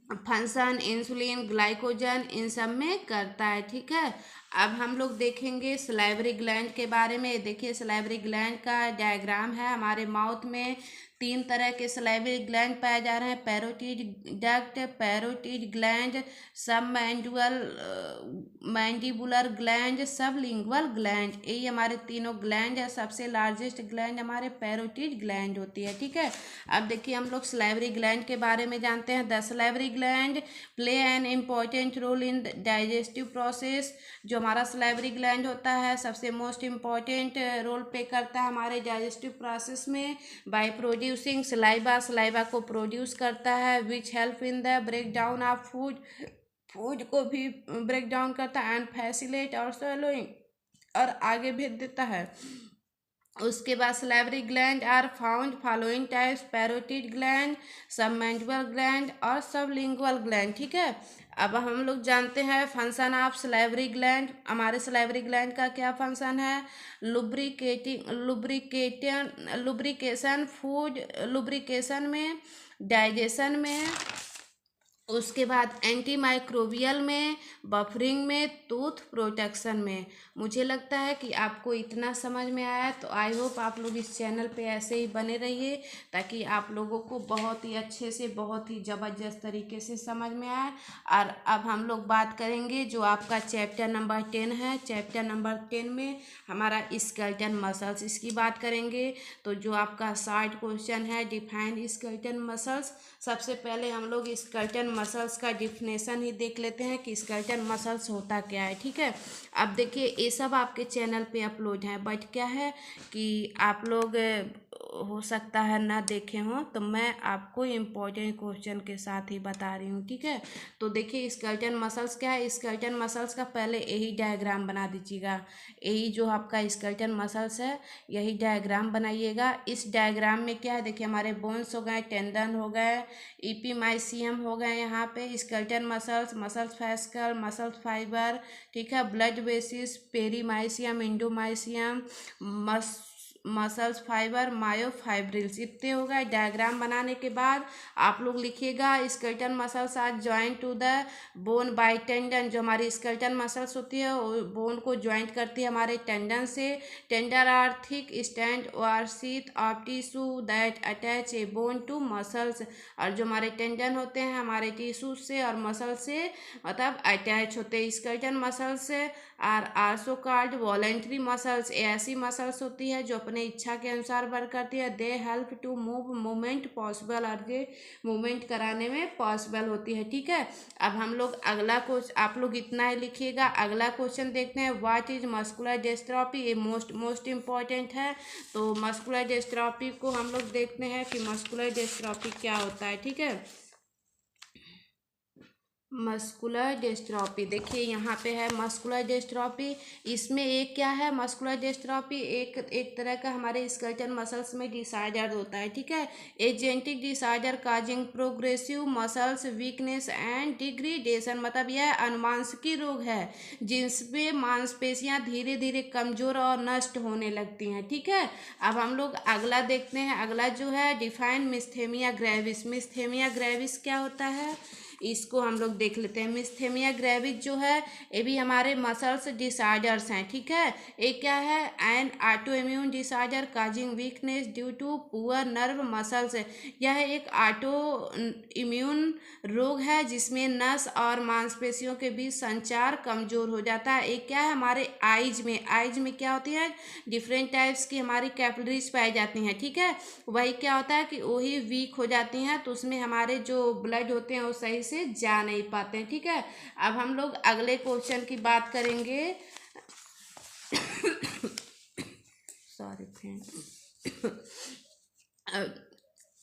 फंक्शन इंसुलिन ग्लाइकोजन इन सब में करता है। ठीक है, अब हम लोग देखेंगे सलाइवरी ग्लैंड के बारे में। देखिए सलाइवरी ग्लैंड का डायग्राम है। हमारे माउथ में 3 तरह के सलाइवरी ग्लैंड पाए जा रहे हैं। पैरोटिड डक्ट, पैरोटिड ग्लैंड, सब मैंडिबुलर ग्लैंड, सब लिंगुअल ग्लैंड। यही हमारे तीनों ग्लैंड है। सबसे लार्जेस्ट ग्लैंड हमारे पैरोटिड ग्लैंड होती है। ठीक है, अब देखिए हम लोग सलाइवरी ग्लैंड के बारे में जानते हैं। The salivary gland play an important role in digestive process. जो हमारा सलाइवरी ग्लैंड होता है सबसे मोस्ट इम्पॉर्टेंट रोल प्ले करता है हमारे डाइजेस्टिव प्रोसेस में। बाय प्रोड्यूसिंग सलाइवा, सलाइवा को प्रोड्यूस करता है। Which help in the break down of food, food को भी ब्रेक डाउन करता है। एंड फैसिलेट और swallowing, और आगे भेज देता है। उसके बाद salivary gland are found following types parotid gland, submandibular gland और सबलिंगुअल ग्लैंड। ठीक है, अब हम लोग जानते हैं फंक्शन ऑफ सलाइवरी ग्लैंड। हमारे सलाइवरी ग्लैंड का क्या फंक्शन है लुब्रिकेशन, फूड लुब्रिकेशन में, डाइजेशन में, उसके बाद एंटी माइक्रोबियल में, बफरिंग में, टूथ प्रोटेक्शन में। मुझे लगता है कि आपको इतना समझ में आया, तो आई होप आप लोग इस चैनल पे ऐसे ही बने रहिए ताकि आप लोगों को बहुत ही अच्छे से बहुत ही ज़बरदस्त तरीके से समझ में आए। और अब हम लोग बात करेंगे जो आपका चैप्टर नंबर 10 है। चैप्टर नंबर 10 में हमारा स्केलेटन मसल्स, इसकी बात करेंगे। तो जो आपका शॉर्ट क्वेश्चन है डिफाइन स्केलेटन मसल्स। सबसे पहले हम लोग स्केलेटन मसल्स का डिफिनेशन ही देख लेते हैं कि स्केलेटन मसल्स होता क्या है। ठीक है, अब देखिए ये सब आपके चैनल पे अपलोड है, बट क्या है कि आप लोग हो सकता है ना देखे हों, तो मैं आपको इम्पोर्टेंट क्वेश्चन के साथ ही बता रही हूँ। ठीक है, तो देखिए स्केलेटन मसल्स क्या है। स्केलेटन मसल्स का पहले यही डायग्राम बना दीजिएगा। यही जो आपका स्केलेटन मसल्स है यही डायग्राम बनाइएगा। इस डायग्राम में क्या है देखिए हमारे बोन्स हो गए, टेंडन हो गए, इपीमाइसियम हो गए, यहाँ पे skeleton muscles, muscles fascicle, muscles fibre. ठीक है, ब्लड वेसिस, perimysium, endomysium, muscles fibre, myofibrils, इतने हो गए। डायग्राम बनाने के बाद आप लोग लिखिएगा skeleton muscles are joint to the bone by tendon. जो हमारी स्केलेटन मसल्स होती है वो बोन को ज्वाइंट करती है हमारे टेंडन से। टेंडन आर थिक स्टैंड और sheath of tissue that attach a bone to muscles. और जो हमारे टेंडन होते हैं हमारे टिश्यू से और मसल से मतलब अटैच होते हैं। Skeleton muscles are also called voluntary muscles. ऐसी मसल्स होती है जो अपने इच्छा के अनुसार वर्क करती है। They help to move movement possible, और ये मूवमेंट कराने में पॉसिबल होती है। ठीक है, अब हम लोग अगला क्वेश्चन, आप लोग इतना ही लिखिएगा। अगला क्वेश्चन देखते हैं, व्हाट इज मस्कुलर डिस्ट्रॉफी। ये मोस्ट इम्पॉर्टेंट है। तो मस्कुलर डिस्ट्रॉफी को हम लोग देखते हैं कि मस्कुलर डिस्ट्रॉफी क्या होता है। ठीक है, मस्कुलर डिस्ट्रॉफी देखिए यहाँ पे है मस्कुलर डिस्ट्रॉफी। इसमें एक क्या है, मस्कुलर डिस्ट्रॉफी एक तरह का हमारे स्केलेटल मसल्स में डिसऑर्डर होता है। ठीक है, a genetic disorder causing progressive muscles weakness and degradation, मतलब यह अनुवांशिकी रोग है जिसमें मांसपेशियां धीरे धीरे कमजोर और नष्ट होने लगती हैं। ठीक है, अब हम लोग अगला देखते हैं। अगला जो है डिफाइन मिस्थेमिया ग्रेविस। मिस्थेमिया ग्रेविस क्या होता है, इसको हम लोग देख लेते हैं। मिस्थेमिया ग्रेविस जो है ये भी हमारे मसल्स डिसऑर्डर्स हैं। ठीक है, ये क्या है, an auto immune disorder causing weakness due to poor nerve muscles. यह एक ऑटो इम्यून रोग है जिसमें नस और मांसपेशियों के बीच संचार कमजोर हो जाता है। एक क्या है, हमारे आइज में क्या होती है, डिफरेंट टाइप्स की हमारी कैपिलरीज पाई जाती हैं। ठीक है, वही क्या होता है कि वही वीक हो जाती हैं, तो उसमें हमारे जो ब्लड होते हैं वो सही से जा नहीं पाते हैं। ठीक है, अब हम लोग अगले क्वेश्चन की बात करेंगे। Sorry friend.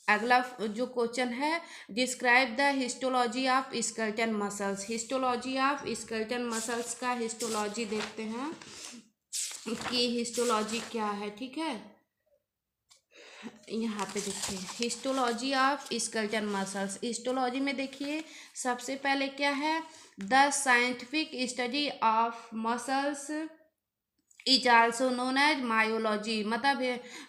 अगला जो क्वेश्चन है, describe the histology of skeletal muscles. Histology of skeletal muscles का हिस्टोलॉजी देखते हैं कि हिस्टोलॉजी क्या है। ठीक है, यहाँ पे देखिए histology of skeletal muscles. Histology में देखिए सबसे पहले क्या है, the scientific study of muscles is also known as myology, मतलब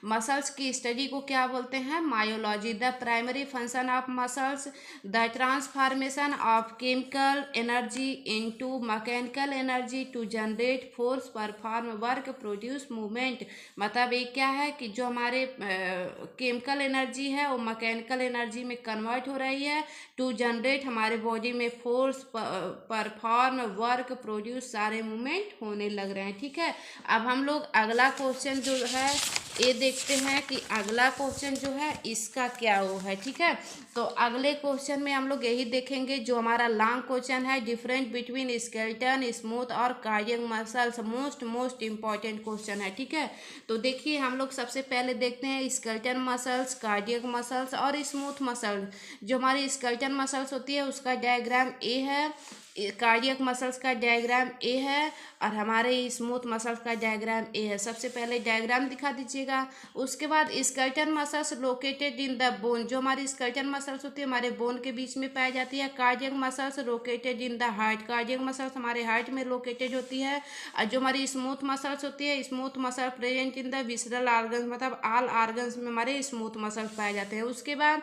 मसल्स की स्टडी को क्या बोलते हैं, myology. The primary function of muscles the transformation of chemical energy into mechanical energy to generate force perform work produce movement. मतलब ये क्या है कि जो हमारे केमिकल एनर्जी है वो मैकेनिकल एनर्जी में कन्वर्ट हो रही है टू जनरेट हमारे बॉडी में फोर्स परफॉर्म वर्क प्रोड्यूस, सारे मूवमेंट होने लग रहे हैं। ठीक है, अब हम लोग अगला क्वेश्चन जो है ये देखते हैं कि अगला क्वेश्चन जो है इसका क्या वो है। ठीक है, तो अगले क्वेश्चन में हम लोग यही देखेंगे जो हमारा लॉन्ग क्वेश्चन है, डिफरेंट बिटवीन स्केलेटन स्मूथ और cardiac muscles. Most important question है। ठीक है, तो देखिए हम लोग सबसे पहले देखते हैं स्केलेटन मसल्स, कार्डियक मसल्स और स्मूथ मसल्स। जो हमारी स्केलेटन मसल्स होती है उसका डायग्राम ए है, कार्डियक मसल्स का डायग्राम ए है, और हमारे स्मूथ मसल्स का डायग्राम ए है। सबसे पहले डायग्राम दिखा दीजिएगा। उसके बाद skeleton muscles located in the bone. जो हमारी स्केलेटन मसल्स होती है हमारे बोन के बीच में पाई जाती है। Cardiac muscles located in the heart. Cardiac muscles हमारे हार्ट में लोकेटेड होती है। और जो हमारी स्मूथ मसल्स होती है, smooth muscle present in the visceral organs, मतलब ऑल ऑर्गन्स में हमारे स्मूथ मसल्स पाए जाते हैं। उसके बाद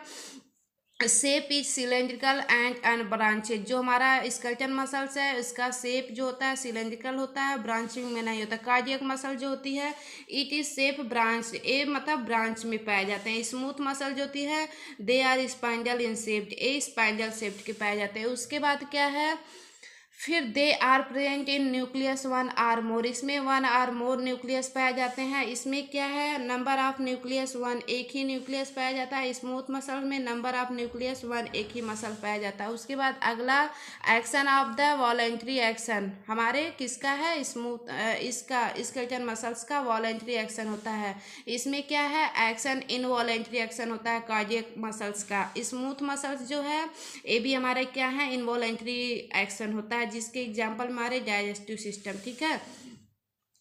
शेप इज सिलेंड्रिकल एंड अनब्रांचेड। जो हमारा स्केलेटन मसल्स है इसका शेप जो होता है सिलेंड्रिकल होता है, ब्रांचिंग में नहीं होता। कार्डियक मसल जो होती है इट इज शेप ब्रांच, ए मतलब ब्रांच में पाए जाते हैं। स्मूथ मसल जो होती है they are spindle in shaped, a spindle shaped के पाए जाते हैं। उसके बाद क्या है, फिर they are present in nucleus one or more. इसमें वन आर मोर न्यूक्लियस पाए जाते हैं। इसमें क्या है, नंबर ऑफ न्यूक्लियस वन, एक ही न्यूक्लियस पाया जाता है। स्मूथ मसल में नंबर ऑफ न्यूक्लियस वन, एक ही मसल पाया जाता है। उसके बाद अगला action of the voluntary action हमारे किसका है, स्मूथ इसका स्केलेटल मसल्स का वॉलेंट्री एक्शन होता है। इसमें क्या है, एक्शन इनवॉलेंट्री एक्शन होता है कार्डियक मसल्स का। स्मूथ मसल्स जो है ये भी हमारे क्या है, इनवॉलेंट्री एक्शन होता है, जिसके एग्जाम्पल हमारे डाइजेस्टिव सिस्टम। ठीक है,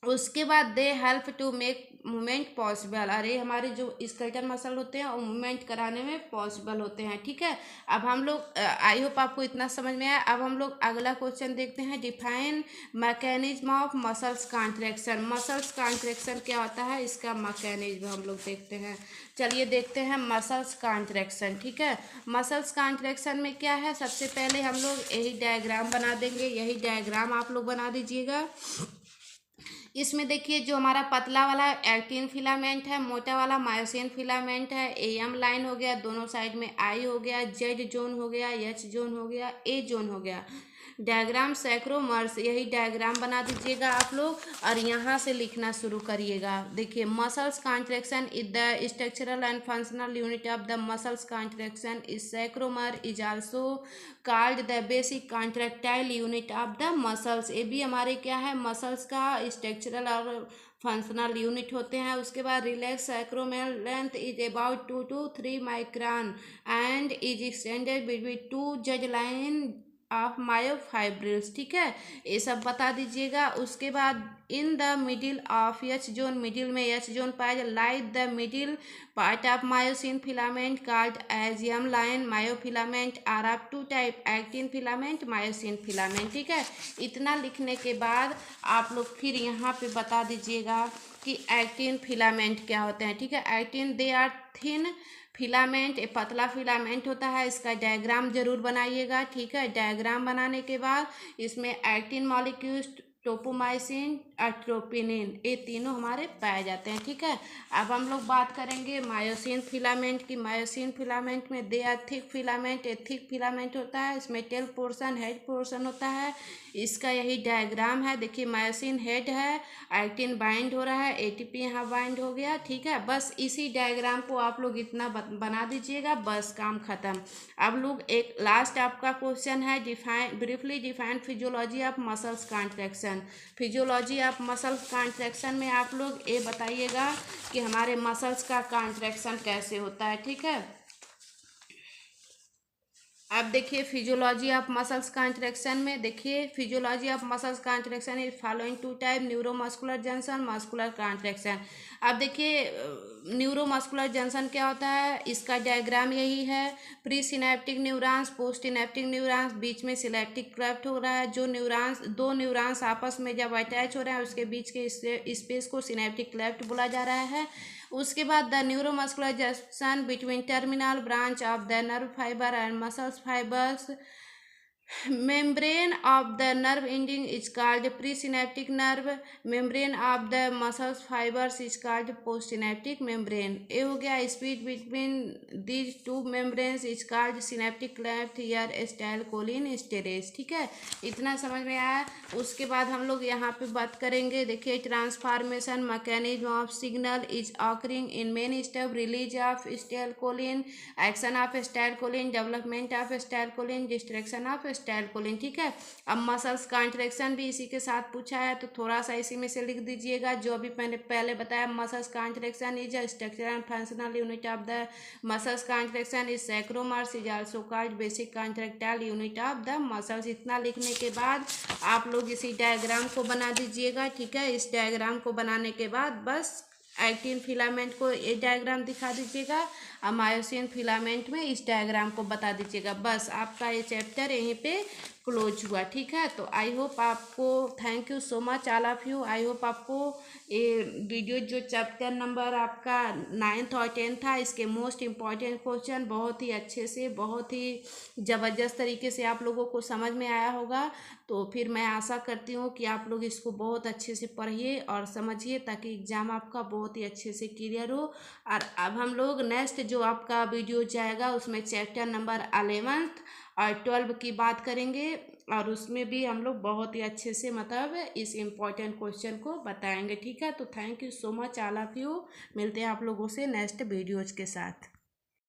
उसके बाद they help to make movement possible. अरे हमारे जो स्केलेटल मसल होते हैं वो मूवमेंट कराने में पॉसिबल होते हैं। ठीक है, अब हम लोग आई होप आपको इतना समझ में आया। अब हम लोग अगला क्वेश्चन देखते हैं, define mechanism of muscles contraction. Muscles contraction क्या होता है, इसका मैकेनिज्म हम लोग देखते हैं। चलिए देखते हैं मसल्स कॉन्ट्रैक्शन। ठीक है, मसल्स कॉन्ट्रैक्शन में क्या है, सबसे पहले हम लोग यही डायग्राम बना देंगे। यही डायग्राम आप लोग बना दीजिएगा। इसमें देखिए जो हमारा पतला वाला एक्टिन फिलामेंट है, मोटा वाला मायोसिन फिलामेंट है, एम लाइन हो गया, दोनों साइड में आई हो गया, जेड जोन हो गया, एच जोन हो गया, ए जोन हो गया। डायग्राम सैक्रोमर्स, यही डायग्राम बना दीजिएगा आप लोग और यहाँ से लिखना शुरू करिएगा। देखिए, muscles contraction is the structural and functional unit of the muscles contraction is sarcomere is also called the basic contractile unit of the muscles. ये भी हमारे क्या है, मसल्स का स्ट्रक्चरल और फंक्शनल यूनिट होते हैं। उसके बाद relax sarcomere length is about 2 to 3 micron and is extended between 2 Z line of myofibrils. ठीक है, ये सब बता दीजिएगा। उसके बाद in the middle of H zone, middle में एच जोन पाया जाए, like the middle part of myosin filament called as M line myofilament are of two type, actin filament, myosin filament. ठीक है, इतना लिखने के बाद आप लोग फिर यहाँ पे बता दीजिएगा कि एक्टिन फिलामेंट क्या होते हैं। ठीक है, actin they are thin filament, एक पतला फिलामेंट होता है। इसका डायग्राम जरूर बनाइएगा। ठीक है, डायग्राम बनाने के बाद इसमें एक्टिन मॉलिक्यूल्स, टोपोमाइसिन, अट्रोपिनिन, ये तीनों हमारे पाए जाते हैं। ठीक है, अब हम लोग बात करेंगे मायोसिन फिलामेंट की। मायोसिन फिलामेंट में दे आर थिक फिलामेंट, एक थिक फिलामेंट होता है। इसमें टेल पोर्शन, हेड पोर्शन होता है। इसका यही डायग्राम है। देखिए, मायोसिन हेड है, एक्टिन बाइंड हो रहा है, एटीपी यहाँ बाइंड हो गया। ठीक है, बस इसी डायग्राम को आप लोग इतना बना दीजिएगा, बस काम खत्म। अब लोग एक लास्ट आपका क्वेश्चन है, define briefly define physiology of muscles contraction. Physiology of muscles contraction में आप लोग ये बताइएगा कि हमारे मसल्स का कॉन्ट्रैक्शन कैसे होता है। ठीक है, अब देखिए फिजियोलॉजी ऑफ मसल्स कॉन्ट्रैक्शन में, देखिए physiology of muscles contraction is following two type, neuromuscular junction, muscular contraction. अब देखिए न्यूरोमस्कुलर जंक्शन क्या होता है, इसका डायग्राम यही है। Pre synaptic neurons, post synaptic neurons, बीच में सिनेप्टिक क्लेफ्ट हो रहा है। जो न्यूरॉन्स, दो न्यूरॉन्स आपस में जब अटैच हो रहे हैं, उसके बीच के स्पेस को सिनेप्टिक क्लेफ्ट बोला जा रहा है। उसके बाद the neuromuscular junction between terminal branch of the nerve fibre and muscles fibres, membrane of the nerve ending is called presynaptic nerve, membrane of the muscles fibers is called postsynaptic membrane। ये हो गया, speed between these two membranes is called synaptic cleft या acetylcholine esterase। ठीक है, इतना समझ में आया। उसके बाद हम लोग यहाँ पे बात करेंगे। देखिए, transformation mechanism of signal is occurring in many step, release of acetylcholine, action of acetylcholine, development of acetylcholine, distraction of acetylcholine। ठीक है, अब मसल्स कॉन्ट्रैक्शन भी इसी के साथ पूछा है, तो थोड़ा सा इसी में से लिख दीजिएगा जो अभी मैंने पहले बताया। Muscles contraction is a structural and functional unit of the muscles contraction is sarcomeres is also called basic contractile unit of the muscles. इतना लिखने के बाद आप लोग इसी डायग्राम को बना दीजिएगा। ठीक है, इस डायग्राम को बनाने के बाद बस एक्टिन फिलामेंट को ये डायग्राम दिखा दीजिएगा और मायोसिन फिलामेंट में इस डायग्राम को बता दीजिएगा। बस आपका ये चैप्टर यहीं पे क्लोज हुआ। ठीक है, तो आई होप आपको, thank you so much all of you. I hope आपको ये वीडियो जो चैप्टर नंबर आपका 9th और 10th था, इसके मोस्ट इम्पॉर्टेंट क्वेश्चन बहुत ही अच्छे से, बहुत ही ज़बरदस्त तरीके से आप लोगों को समझ में आया होगा। तो फिर मैं आशा करती हूँ कि आप लोग इसको बहुत अच्छे से पढ़िए और समझिए, ताकि एग्ज़ाम आपका बहुत ही अच्छे से क्लियर हो। और अब हम लोग नेक्स्ट जो आपका वीडियो जाएगा उसमें चैप्टर नंबर 11th और 12 की बात करेंगे, और उसमें भी हम लोग बहुत ही अच्छे से मतलब इस इम्पॉर्टेंट क्वेश्चन को बताएंगे। ठीक है, तो thank you so much all of you. मिलते हैं आप लोगों से नेक्स्ट वीडियोज़ के साथ।